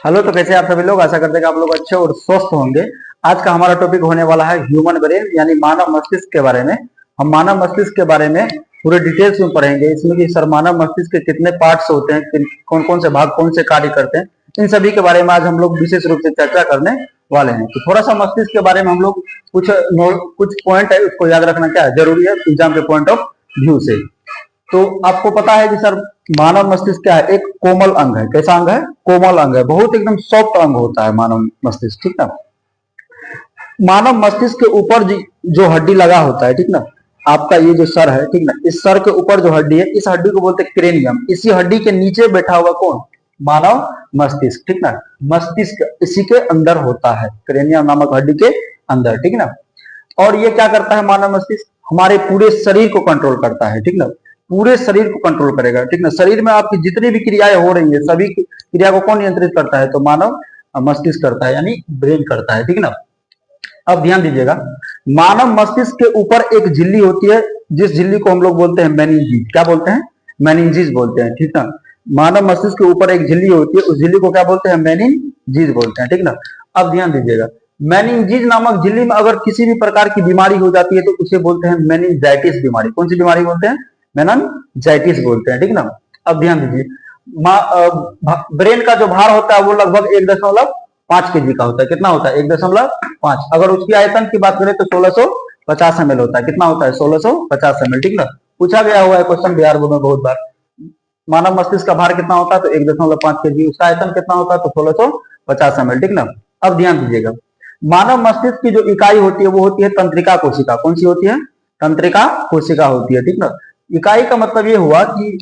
Hello, तो कैसे आप सभी लोग। आशा करते हैं कि आप लोग अच्छे और स्वस्थ होंगे। आज का हमारा टॉपिक होने वाला है ह्यूमन ब्रेन यानी मानव मस्तिष्क के बारे में। हम मानव मस्तिष्क के बारे में पूरे डिटेल्स में पढ़ेंगे। इसमें कि सर मानव मस्तिष्क के कितने पार्ट्स होते हैं, कौन कौन से भाग कौन से कार्य करते हैं, इन सभी के बारे में आज हम लोग विशेष रूप से चर्चा करने वाले हैं। तो थोड़ा सा मस्तिष्क के बारे में हम लोग कुछ पॉइंट है उसको याद रखना क्या है जरूरी है एग्जाम के पॉइंट ऑफ व्यू से। तो आपको पता है कि सर मानव मस्तिष्क क्या है, एक कोमल अंग है। कैसा अंग है? कोमल अंग है, बहुत एकदम सॉफ्ट अंग होता है मानव मस्तिष्क, ठीक ना। मानव मस्तिष्क के ऊपर जो हड्डी लगा होता है, ठीक ना, आपका ये जो सर है, ठीक ना, इस सर के ऊपर जो हड्डी है, इस हड्डी को बोलते हैं क्रेनियम। इसी हड्डी के नीचे बैठा हुआ कौन? मानव मस्तिष्क, ठीक ना। मस्तिष्क इसी के अंदर होता है, क्रेनियम नामक हड्डी के अंदर, ठीक ना। और ये क्या करता है मानव मस्तिष्क? हमारे पूरे शरीर को कंट्रोल करता है, ठीक ना। पूरे शरीर को कंट्रोल करेगा, ठीक ना। शरीर में आपकी जितनी भी क्रियाएं हो रही है, सभी क्रिया को कौन नियंत्रित करता है? तो मानव मस्तिष्क करता है, यानी ब्रेन करता है, ठीक ना। अब ध्यान दीजिएगा, मानव मस्तिष्क के ऊपर एक झिल्ली होती है, जिस झिल्ली को हम लोग बोलते हैं मेनिंजीज। क्या बोलते हैं? मेनिंजीज बोलते हैं, ठीक ना। मानव मस्तिष्क के ऊपर एक झिल्ली होती है, उस झिल्ली को क्या बोलते हैं? मेनिंजीज बोलते हैं, ठीक ना। अब ध्यान दीजिएगा, मेनिंजीज नामक झिल्ली में अगर किसी भी प्रकार की बीमारी हो जाती है तो उसे बोलते हैं मेनिंजाइटिस बीमारी। कौन सी बीमारी बोलते हैं? मेनिंजाइटिस बोलते हैं, ठीक ना। अब ध्यान दीजिए, ब्रेन का जो भार होता है वो लगभग 1.5 kg का होता है। कितना होता है? 1.5। अगर उसकी आयतन की बात करें तो 1650 ml होता है। कितना होता है? 1650 ml, ठीक ना। पूछा गया हुआ है क्वेश्चन बिहार बोर्ड में बहुत बार। मानव मस्तिष्क का भार कितना होता है? तो 1.5 kg। उसका आयतन कितना होता है? तो 1650 ml, ठीक ना। अब ध्यान दीजिएगा, मानव मस्तिष्क की जो इकाई होती है वो होती है तंत्रिका कोशिका। कौन सी होती है? तंत्रिका कोशिका होती है, ठीक ना। इकाई का मतलब ये हुआ कि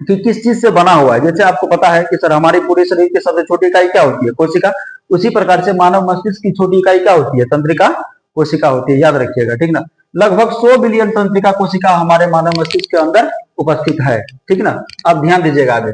किस चीज से बना हुआ है। जैसे आपको पता है कि सर हमारे पूरे शरीर की सबसे छोटी इकाई क्या होती है? कोशिका। उसी प्रकार से मानव मस्तिष्क की छोटी इकाई क्या होती है? तंत्रिका कोशिका होती है, याद रखिएगा, ठीक ना। लगभग 100 बिलियन तंत्रिका कोशिका हमारे मानव मस्तिष्क के अंदर उपस्थित है, ठीक ना। अब ध्यान दीजिएगा आगे,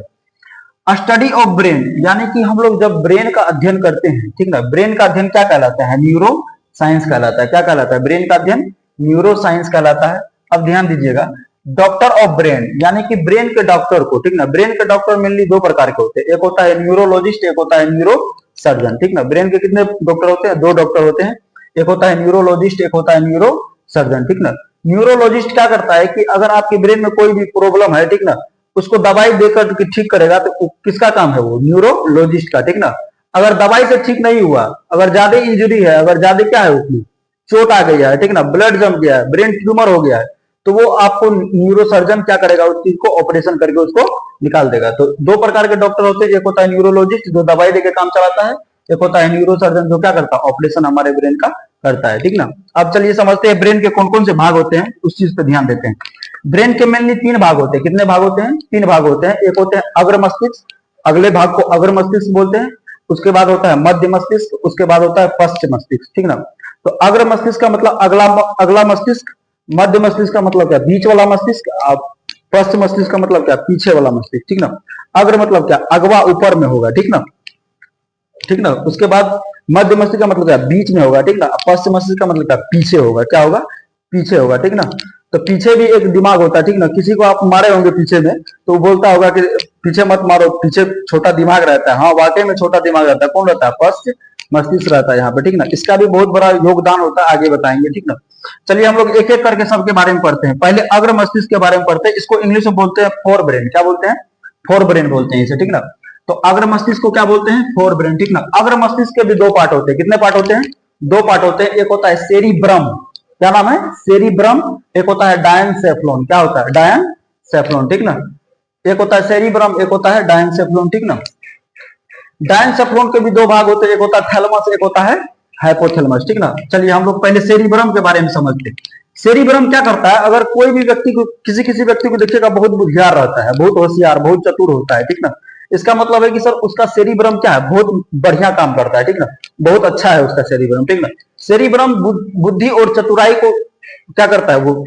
स्टडी ऑफ ब्रेन, यानी कि हम लोग जब ब्रेन का अध्ययन करते हैं, ठीक ना, ब्रेन का अध्ययन क्या कहलाता है? न्यूरो साइंस कहलाता है। क्या कहलाता है? ब्रेन का अध्ययन न्यूरो साइंस कहलाता है। अब ध्यान दीजिएगा, डॉक्टर ऑफ ब्रेन, यानी कि ब्रेन के डॉक्टर को, ठीक ना, ब्रेन के डॉक्टर मेनली दो प्रकार के होते हैं। एक होता है न्यूरोलॉजिस्ट, एक होता है न्यूरो सर्जन, ठीक ना। ब्रेन के कितने डॉक्टर होते हैं? 2 डॉक्टर होते हैं। एक होता है न्यूरोलॉजिस्ट, एक होता है न्यूरो सर्जन, ठीक ना। न्यूरोलॉजिस्ट क्या करता है कि अगर आपके ब्रेन में कोई भी प्रॉब्लम है, ठीक ना, उसको दवाई देकर के ठीक करेगा। तो किसका काम है? वो न्यूरोलॉजिस्ट का, ठीक ना। अगर दवाई से ठीक नहीं हुआ, अगर ज्यादा इंजरी है, अगर ज्यादा क्या है, उसमें चोट आ गई है, ठीक ना, ब्लड जम गया है, ब्रेन ट्यूमर हो गया है, तो वो आपको न्यूरोसर्जन क्या करेगा? उस चीज को ऑपरेशन करके उसको निकाल देगा। तो 2 प्रकार के डॉक्टर होते हैं, एक होता है न्यूरोलॉजिस्ट जो दवाई देके काम चलाता है, एक होता है न्यूरोसर्जन जो क्या करता है? ऑपरेशन हमारे ब्रेन का करता है, ठीक ना। अब चलिए समझते हैं ब्रेन के कौन कौन से भाग होते हैं, उस चीज पे ध्यान देते हैं। ब्रेन के मेनली 3 भाग होते हैं। कितने भाग होते हैं? 3 भाग होते हैं। एक होते हैं अग्र मस्तिष्क, अगले भाग को अग्र मस्तिष्क बोलते हैं। उसके बाद होता है मध्य मस्तिष्क, उसके बाद होता है पश्च मस्तिष्क, ठीक ना। तो अग्र मस्तिष्क का मतलब अगला मस्तिष्क, मध्य मस्तिष्क का मतलब क्या? बीच वाला मस्तिष्क। पश्च मस्तिष्क का मतलब क्या? पीछे वाला मस्तिष्क, ठीक ना। अग्र मतलब क्या? अगवा ऊपर में होगा, ठीक ना, ठीक ना। उसके बाद मध्य मस्तिष्क का मतलब क्या? बीच में होगा, ठीक ना। पश्च मस्तिष्क का मतलब क्या? पीछे होगा। क्या होगा? पीछे होगा, ठीक ना। तो पीछे भी एक दिमाग होता है, ठीक ना। किसी को आप मारे होंगे पीछे में तो वो बोलता होगा कि पीछे मत मारो, पीछे छोटा दिमाग रहता है। हाँ, वाकई में छोटा दिमाग रहता है। कौन रहता है? पश्च मस्तिष्क रहता है यहाँ पे, ठीक ना। इसका भी बहुत बड़ा योगदान होता है, आगे बताएंगे, ठीक ना। चलिए हम लोग एक एक करके सबके बारे में पढ़ते हैं। पहले अग्र मस्तिष्क के बारे में पढ़ते हैं। इसको इंग्लिश में बोलते हैं फोर ब्रेन। क्या बोलते हैं? फोर ब्रेन बोलते हैं इसे, ठीक ना। तो अग्र मस्तिष्क को क्या बोलते हैं? फोर ब्रेन, ठीक ना। अग्र मस्तिष्क के भी 2 पार्ट होते हैं। कितने पार्ट होते हैं? 2 पार्ट होते हैं। एक होता है सेरिब्रम। क्या नाम है? सेरिब्रम। एक होता है डायनसेफ्लोन। क्या होता है? डायनसेफ्लोन, ठीक ना। एक होता है सेरिब्रम, एक होता है डायनसेफ्लोन, ठीक ना। डायनसेफ्लोन के भी 2 भाग होते हैं। एक होता है थैलेमस, एक होता है हाइपोथैलेमस, ठीक ना। चलिए हम लोग पहले सेरिब्रम के बारे में समझते हैं। सेरिब्रम क्या करता है? अगर कोई भी व्यक्ति को, किसी व्यक्ति को देखिएगा बहुत बुद्धियार रहता है, बहुत होशियार, बहुत चतुर होता है, ठीक ना। इसका मतलब है कि सर उसका सेरिब्रम क्या है? बहुत बढ़िया काम करता है, ठीक ना। बहुत अच्छा है उसका सेरिब्रम, ठीक ना। सेरिब्रम बुद्धि और चतुराई को क्या करता है? वो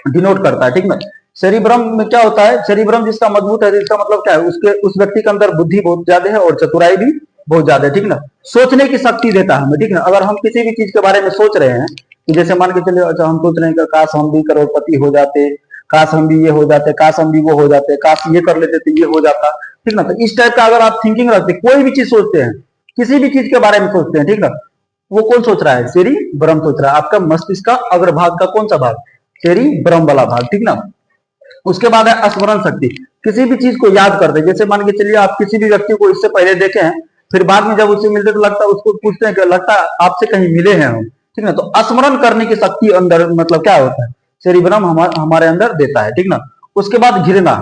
डिनोट करता है, ठीक ना। सेरिब्रम में क्या होता है? सेरिब्रम जिसका मजबूत है, इसका मतलब क्या है? उस व्यक्ति के अंदर बुद्धि बहुत ज्यादा है और चतुराई भी बहुत ज्यादा है, ठीक ना। सोचने की शक्ति देता है हमें, ठीक ना। अगर हम किसी भी चीज के बारे में सोच रहे हैं, जैसे मान के चलिए, अच्छा हम सोच रहे हैं कि काश हम भी करोड़पति हो जाते, काश हम भी ये हो जाते, काश हम भी वो हो जाते, काश ये कर लेते तो ये हो जाता, ठीक ना। तो इस टाइप का अगर आप थिंकिंग रखते, कोई भी चीज सोचते हैं, किसी भी चीज के बारे में सोचते हैं, ठीक ना, वो कौन सोच रहा है? सेरिब्रम सोच रहा है, आपका मस्तिष्क का अग्रभाग का कौन सा भाग? सेरिब्रम वाला भाग, ठीक ना। उसके बाद है स्मरण शक्ति, किसी भी चीज को याद करते, जैसे मान के चलिए आप किसी भी व्यक्ति को इससे पहले देखे हैं, फिर बाद में जब उससे मिलते तो लगता है, उसको पूछते हैं कि लगता है आपसे कहीं मिले हैं हम, ठीक ना। तो स्मरण करने की शक्ति अंदर मतलब क्या होता है? सेरिब्रम हमारे अंदर देता है, ठीक ना। उसके बाद घृणा,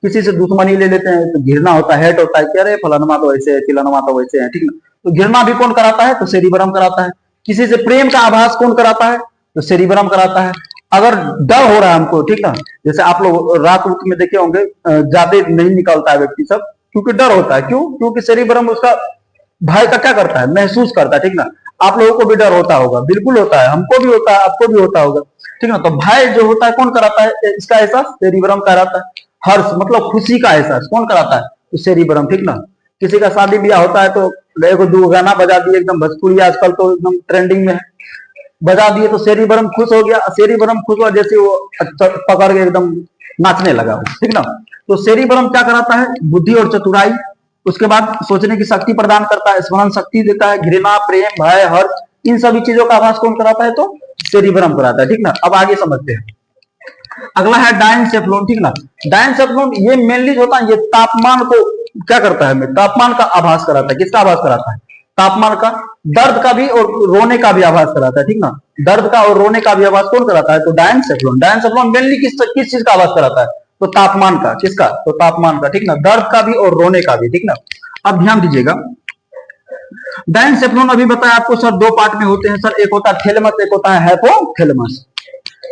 किसी से दुश्मनी ले लेते हैं तो घृणा होता है, हेट होता है कि अरे फलानमा तो वैसे है, चिलानमा तो वैसे है, ठीक ना। तो घृणा भी कौन कराता है? तो सेरिब्रम कराता है। किसी से प्रेम का आभास कौन कराता है? तो सेरिब्रम कराता है। अगर डर हो रहा है हमको, ठीक ना, जैसे आप लोग रात उत में देखे होंगे ज्यादा नहीं निकलता है व्यक्ति सब, क्योंकि डर होता है। क्यों? क्योंकि सेरिब्रम उसका भय का क्या करता है? महसूस करता है, ठीक ना। आप लोगों को भी डर होता होगा, बिल्कुल होता है, हमको भी होता है, आपको भी होता होगा, ठीक ना। तो भय जो होता है कौन कराता है? इसका एहसास सेरिब्रम कराता है। हर्ष मतलब खुशी का एहसास कौन कराता है? तो सेरिब्रम, ठीक ना। किसी का शादी ब्याह होता है तो देखो दो गाना बजा दिए, एकदम भोजपुरी आजकल तो एकदम ट्रेंडिंग में है, बजा दिए तो सेरिब्रम खुश हो गया, सेरिब्रम खुश हुआ जैसे वो पकड़ के एकदम नाचने लगा, ठीक ना। तो सेरिब्रम क्या कराता है? बुद्धि और चतुराई, उसके बाद सोचने की शक्ति प्रदान करता है, स्मरण शक्ति देता है, घृणा, प्रेम, भय, हर्ष, इन सभी चीजों का आभास कौन कराता है? तो सेरिब्रम कराता है, ठीक ना। अब आगे समझते हैं। अगला है डायनसेफ्लोन, ठीक ना। डायनसेफ्लोन ये मेनली होता है, ये तापमान को क्या करता है? तापमान का आभास कराता है। किसका आभास कराता है? तापमान का। दर्द का भी और रोने का भी आभास कराता है, ठीक ना। दर्द का और रोने का भी आभास कौन कराता है? तो डायनसेफ्लोन। डायनसेफ्लोन मेनली किस चीज का आभास कराता है? तो तापमान का। किसका? तो तापमान का, ठीक ना। दर्द का भी और रोने का भी, ठीक ना। अब ध्यान दीजिएगा, डायनसेफ्लोन अभी बताया आपको सर दो पार्ट में होते हैं सर, एक होता है थैलेमस, एक होता है हाइपोथैलेमस।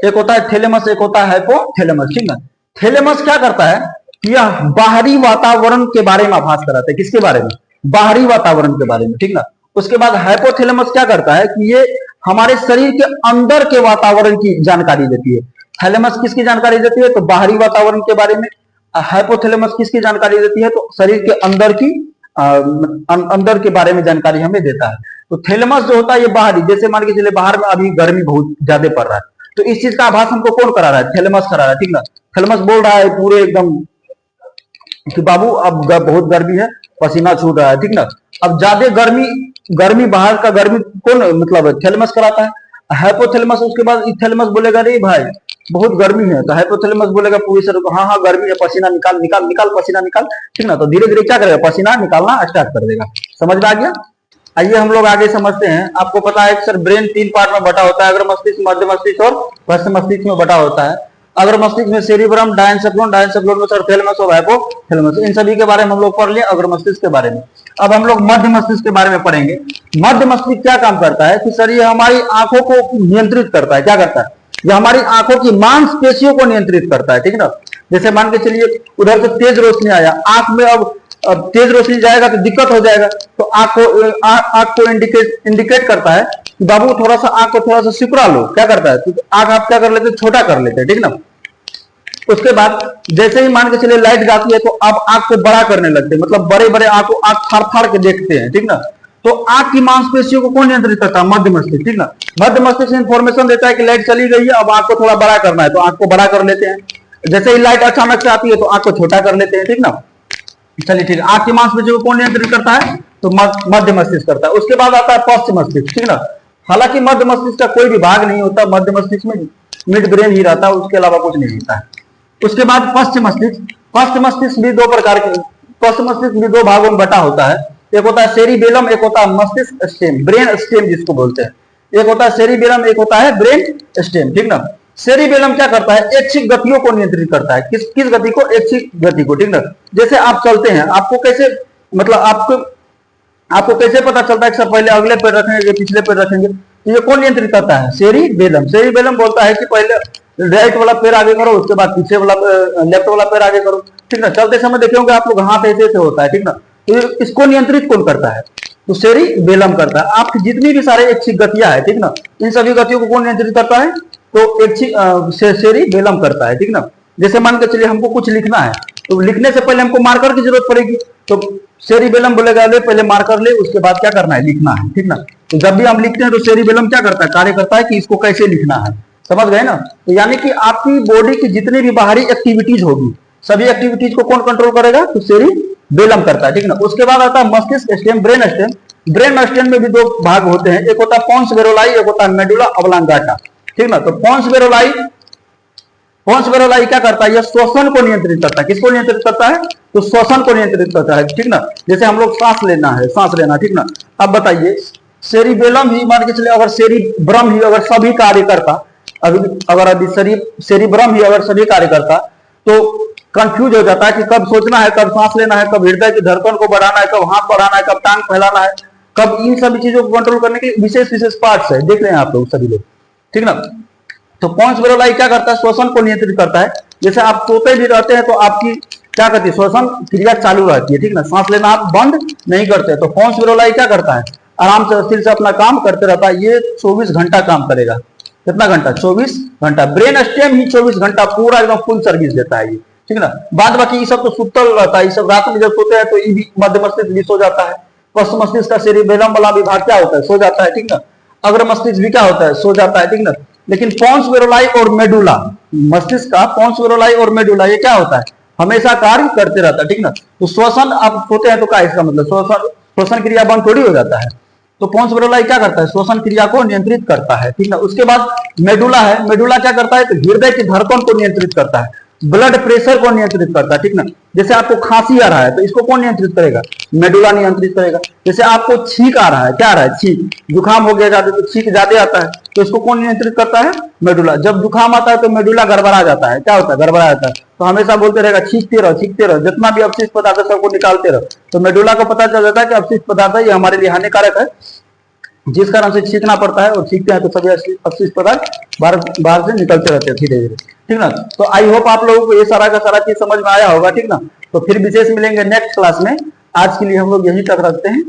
एक होता है थैलेमस, एक होता है हाइपोथैलेमस, ठीक ना। थैलेमस क्या करता है? यह बाहरी वातावरण के बारे में आभास कराता है। किसके बारे में? बाहरी वातावरण के बारे में, ठीक ना। उसके बाद हाइपोथैलेमस क्या करता है कि ये हमारे शरीर के अंदर के वातावरण की जानकारी देती है। थैलेमस किसकी जानकारी देती है? तो बाहरी वातावरण के बारे में। हाइपोथैलेमस किसकी जानकारी देती है? तो शरीर के अंदर की अंदर के बारे में जानकारी हमें देता है। तो थैलेमस जो होता है ये बाहरी, जैसे मान के चलिए बाहर में अभी गर्मी बहुत ज्यादा पड़ रहा है, तो इस चीज का आभास हमको कौन करा रहा है? थैलेमस करा रहा है, ठीक ना। थैलेमस बोल रहा है पूरे एकदम कि बाबू अब बहुत गर्मी है, पसीना छूट रहा है, ठीक ना। अब ज्यादा गर्मी बाहर का गर्मी कौन मतलब थैलेमस कराता है? हाइपोथैलेमस। उसके बाद थैलेमस बोलेगा रे भाई बहुत गर्मी है, तो हाइपोथैलेमस बोलेगा पूरी शरीर को हाँ हाँ गर्मी है, पसीना निकाल निकाल निकाल, पसीना निकाल, ठीक ना। तो धीरे धीरे क्या करेगा? पसीना निकालना स्टार्ट कर देगा। समझ में आ गया? आइए हम लोग आगे समझते हैं। आपको पता है कि सर ब्रेन तीन पार्ट में बटा होता है, अग्र मस्तिष्क, मध्य मस्तिष्क और पश्च मस्तिष्क में बटा होता है। अग्र मस्तिष्क में सेरिब्रम, डायनसेफ्लोन, डायनसेफ्लोन में सर थैलेमस और हाइपोथैलेमस, इन सभी के बारे में हम लोग पढ़ लिए, अग्र मस्तिष्क के बारे में। अब हम लोग मध्य मस्तिष्क के बारे में पढ़ेंगे। मध्य मस्तिष्क क्या काम करता है कि सर ये हमारी आंखों को नियंत्रित करता है। क्या करता है? ये हमारी आंखों की मांसपेशियों को नियंत्रित करता है, ठीक ना। जैसे मान के चलिए उधर से तेज रोशनी आया, आंख में अब तेज रोशनी जाएगा तो दिक्कत हो जाएगा, तो आंख को इंडिकेट करता है कि बाबू थोड़ा सा आंख को थोड़ा सा सिकुड़ा लो। क्या करता है? तो आंख आप क्या कर लेते हैं? छोटा कर लेते हैं, ठीक ना। उसके बाद जैसे ही मान के चलिए लाइट जाती है तो आप आंख को बड़ा करने लगते हैं, मतलब बड़े बड़े आंख फाड़ फाड़ के देखते हैं, ठीक ना। तो आंख की मांसपेशियों को कौन नियंत्रित करता है? मध्य मस्तिष्क, ठीक ना। मध्य मस्तिष्क इंफॉर्मेशन देता है कि लाइट चली गई है, अब आंख को थोड़ा बड़ा करना है, तो आंख को बड़ा कर लेते हैं। जैसे ही लाइट अचानक से आती है तो आंख को छोटा कर लेते हैं, ठीक ना। चलिए ठीक है। आंख की मांसपेशियों को कौन नियंत्रित करता है? तो मध्य मस्तिष्क करता है। उसके बाद आता है पश्च मस्तिष्क, ठीक ना। हालांकि मध्य मस्तिष्क का कोई भी भाग नहीं होता, मध्य मस्तिष्क में मिड ब्रेन ही रहता है, उसके अलावा कुछ नहीं होता है। उसके बाद पश्च मस्तिष्क। पश्च मस्तिष्क भी दो प्रकार के, पश्च मस्तिष्क भी दो भागों में बटा होता है। एक होता है सेरिबेलम, एक होता है मस्तिष्क स्टेम, ब्रेन स्टेम जिसको बोलते हैं। एक होता है सेरिबेलम, एक होता है ब्रेन स्टेम, ठीक ना। सेरिबेलम क्या करता है? ऐच्छिक गतियों को नियंत्रित करता है। किस गति को? ऐच्छिक गति को, ठीक ना। जैसे आप चलते हैं, आपको कैसे मतलब आपको कैसे पता चलता है कि सब पहले अगले पैर रखेंगे पिछले पैर रखेंगे? तो ये कौन नियंत्रित करता है? सेरिबेलम। सेरिबेलम बोलता है कि पहले राइट वाला पैर आगे करो, उसके बाद पीछे वाला लेफ्ट वाला पैर आगे करो, ठीक ना। चलते समय देखे होंगे आप लोग हाथ ऐसे ऐसे होता है, ठीक ना। तो इसको नियंत्रित कौन करता है? तो सेरिबेलम करता है। आपकी जितनी भी सारे ऐच्छिक गतियां है, ठीक ना, इन सभी गतियों को कौन नियंत्रित करता है? तो सेरिबेलम करता है, ठीक ना। जैसे मान के चलिए हमको कुछ लिखना है, तो लिखने से पहले हमको मार्कर की जरूरत पड़ेगी, तो सेरिबेलम बोलेगा ले पहले मार्कर ले, उसके बाद क्या करना है? लिखना है, ठीक ना। तो जब भी हम लिखते हैं तो सेरिबेलम क्या करता है? कार्य करता है कि इसको कैसे लिखना है, समझ गए ना। तो यानी कि आपकी बॉडी की जितनी भी बाहरी एक्टिविटीज होगी, सभी एक्टिविटीज को कौन कंट्रोल करेगा? तो सेरिबेलम करता है, ठीक ना। उसके बाद आता है मस्तिष्क stem, brain stem. Brain stem में भी दो भाग होते हैं, एक होता है पोन्स वेरोलाई, एक होता है मेडुला ऑब्लांगाटा, ठीक ना। तो पोन्स वेरोलाई क्या करता है? यह श्वसन को नियंत्रित करता है। किसको नियंत्रित करता है? तो श्वसन को नियंत्रित करता है, ठीक ना। जैसे हम लोग सांस लेना, ठीक ना। अब बताइए, सेरिबेलम ही मान के चले, अगर सेरिब्रम ही अगर सभी कार्य करता, अभी सेरिब्रम ही अगर सभी कार्य करता, तो कंफ्यूज हो जाता है कि कब सोचना है, कब सांस लेना है, कब हृदय की धड़कन को बढ़ाना है, कब हाथ बढ़ाना है, कब टांग फैलाना है, कब इन सभी चीजों को कंट्रोल करने के विशेष पार्ट्स है, देख रहे हैं आप लोग सभी लोग, ठीक ना। तो पोन्स वेरोलाई क्या करता है? श्वसन को नियंत्रित करता है। जैसे आप सोते भी रहते हैं तो आपकी क्या करती है? श्वसन क्रिया चालू रहती है, ठीक ना। सांस लेना आप बंद नहीं करते। तो पोन्स वेरोलाई क्या करता है? आराम से स्थिर से अपना काम करते रहता है। ये 24 घंटा काम करेगा। कितना घंटा? 24 घंटा। ब्रेन स्टेम ही 24 घंटा पूरा एकदम फुल सर्विस देता है ये, ठीक ना। बाद बाकी ये सब तो सुतल रहता है, ये सब रात में जब सोते हैं तो ये भी मध्य मस्तिष्क भी सो जाता है। पश्च मस्तिष्क का सेरिबेलम वाला विभाग क्या होता है? सो जाता है, ठीक ना। अग्र मस्तिष्क भी क्या होता है? सो जाता है, ठीक ना। लेकिन पोन्स वेरोलाई और मेडुला, मस्तिष्क का पोन्स वेरोलाई और मेडुला ये क्या होता है? हमेशा कार्य करते रहता है, ठीक ना। तो श्वसन आप सोते हैं तो क्या इसका मतलब? श्वसन क्रिया बंद थोड़ी हो जाता है। तो पोन्स वेरोलाई क्या करता है? श्वसन क्रिया को नियंत्रित करता है, ठीक ना। उसके बाद मेडुला है। मेडुला क्या करता है? तो हृदय की धड़कन को नियंत्रित करता है, ब्लड प्रेशर को नियंत्रित करता है, ठीक ना। जैसे आपको खांसी आ रहा है तो इसको कौन नियंत्रित करेगा? मेडुला नियंत्रित करेगा। जैसे आपको छींक आ रहा है, क्या आ रहा है? छींक, जुकाम हो गया ज्यादा तो छींक ज्यादा आता है, तो इसको कौन नियंत्रित करता है? मेडुला। जब जुकाम आता है तो मेडुला गड़बड़ा जाता है, क्या होता है? गड़बड़ा जाता है। तो हमेशा बोलते रहेगा छींकते रहो, जितना भी अपशिष्ट पदार्थ है सबको निकालते रहो। तो मेडुला को पता चल जाता है कि अपशिष्ट पदार्थ है ये हमारे लिए हानिकारक है, जिस कारण से छींकना पड़ता है, और छींकते हैं तो सभी अपशिष्ट पदार्थ बाहर से निकलते रहते हैं धीरे धीरे, ठीक ना। तो आई होप आप लोगों को ये सारा का सारा चीज समझ में आया होगा, ठीक ना। तो फिर विशेष मिलेंगे नेक्स्ट क्लास में। आज के लिए हम लोग यही तक रखते हैं।